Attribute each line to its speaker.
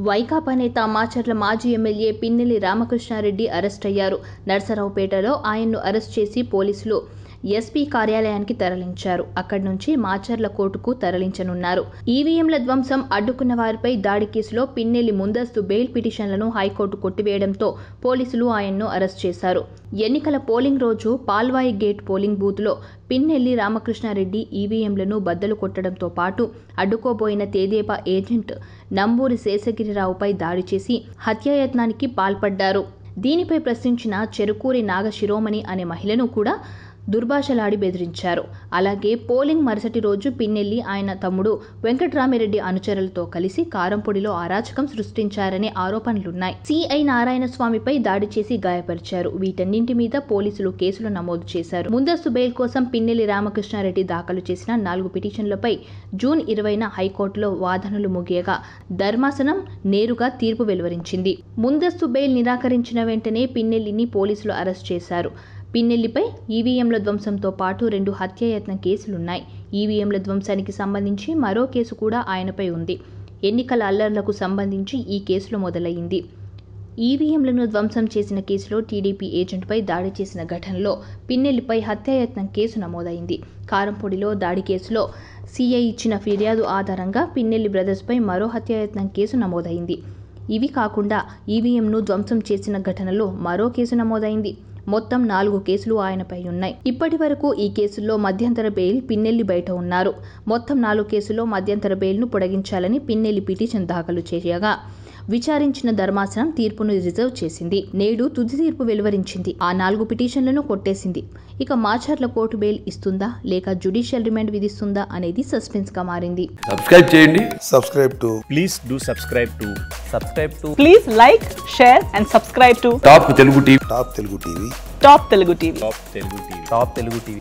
Speaker 1: వైకాపా నేత మాచర్ల మాజీ MLA Pinnelli Ramakrishna Reddy arrest అయ్యారు. నర్సరావుపేటలో ఆయన్ను అరెస్ట్ చేసి పోలీసులు ఎస్పీ కార్యాలయానికి తరలించారు. అక్కడి నుంచి మాచర్ల కోర్టుకు తరలించనున్నారు. ఈవీఎంల ధ్వంసం అడ్డుకున్న వారిపై దాడి కేసులో పిన్నెల్లి ముందస్తు బెయిల్ పిటిషన్లను హైకోర్టు కొట్టివేయడంతో పోలీసులు ఆయన్ను అరెస్ట్ చేశారు. ఎన్నికల పోలింగ్ రోజు పాల్వాయి గేట్ పోలింగ్ బూత్లో పిన్నెల్లి రామకృష్ణారెడ్డి ఈవీఎంలను బద్దలు కొట్టడంతో పాటు అడ్డుకోబోయిన తెదేపా ఏజెంట్ నంబూరి శేషగిరిరావుపై దాడి చేసి హత్యాయత్నానికి పాల్పడ్డారు. దీనిపై ప్రశ్నించిన చెరుకూరి నాగశిరోమణి అనే మహిళను కూడా దుర్భాషలాడి బెదిరించారు. అలాగే పోలింగ్ మరుసటి రోజు పిన్నెల్లి ఆయన తమ్ముడు వెంకట్రామిరెడ్డి అనుచరులతో కలిసి కారంపొడిలో అరాచకం సృష్టించారనే ఆరోపణలున్నాయి. సిఐ నారాయణస్వామిపై దాడి చేసి గాయపరిచారు. వీటన్నింటి మీద పోలీసులు కేసులు నమోదు చేశారు. ముందస్తు బెయిల్ కోసం పిన్నెల్లి రామకృష్ణారెడ్డి దాఖలు చేసిన 4 పిటిషన్లపై జూన్ 20న హైకోర్టులో వాదనలు ముగియగా ధర్మాసనం నేరుగా తీర్పు వెలువరించింది. ముందస్తు బెయిల్ నిరాకరించిన వెంటనే పిన్నెల్లిని పోలీసులు అరెస్ట్ చేశారు. పిన్నెల్లిపై ఈవీఎంల ధ్వంసంతో పాటు 2 హత్యాయత్న కేసులున్నాయి. ఈవీఎంల ధ్వంసానికి సంబంధించి మరో కేసు కూడా ఆయనపై ఉంది. ఎన్నికల అల్లర్లకు సంబంధించి ఈ కేసులో మొదలైంది. ఈవీఎంలను ధ్వంసం చేసిన కేసులో టీడీపీ ఏజెంట్పై దాడి చేసిన ఘటనలో పిన్నెల్లిపై హత్యాయత్నం కేసు నమోదైంది. కారంపొడిలో దాడి కేసులో సీఐ ఇచ్చిన ఫిర్యాదు ఆధారంగా పిన్నెల్లి బ్రదర్స్పై మరో హత్యాయత్నం కేసు నమోదైంది. ఇవి కాకుండా ఈవీఎంను ధ్వంసం చేసిన ఘటనలో మరో కేసు నమోదైంది. మొత్తం 4 కేసులు ఆయనపై ఉన్నాయి. ఇప్పటి వరకు ఈ కేసుల్లో మధ్యంతర బెయిల్ పిన్నెల్లి బయట ఉన్నారు. మొత్తం 4 కేసుల్లో మధ్యంతర బెయిల్ను పొడిగించాలని పిన్నెల్లి పిటిషన్ దాఖలు చేయగా విచారించిన ధర్మాసనం తీర్పును రిజర్వ్ చేసింది. నేడు తుది తీర్పు వెలువరించింది. ఆ 4 పిటిషన్లను కొట్టేసింది. ఇక మాచర్ల కోర్టు బెయిల్ ఇస్తుందా లేక జ్యుడిషియల్ రిమాండ్ విధిస్తుందా అనేది సస్పెన్స్ గా మారింది.
Speaker 2: సబ్స్క్రైబ్ చేయండి.
Speaker 3: Please do subscribe to. Please like, share and subscribe to
Speaker 2: top Telugu TV.
Speaker 3: Top Telugu TV.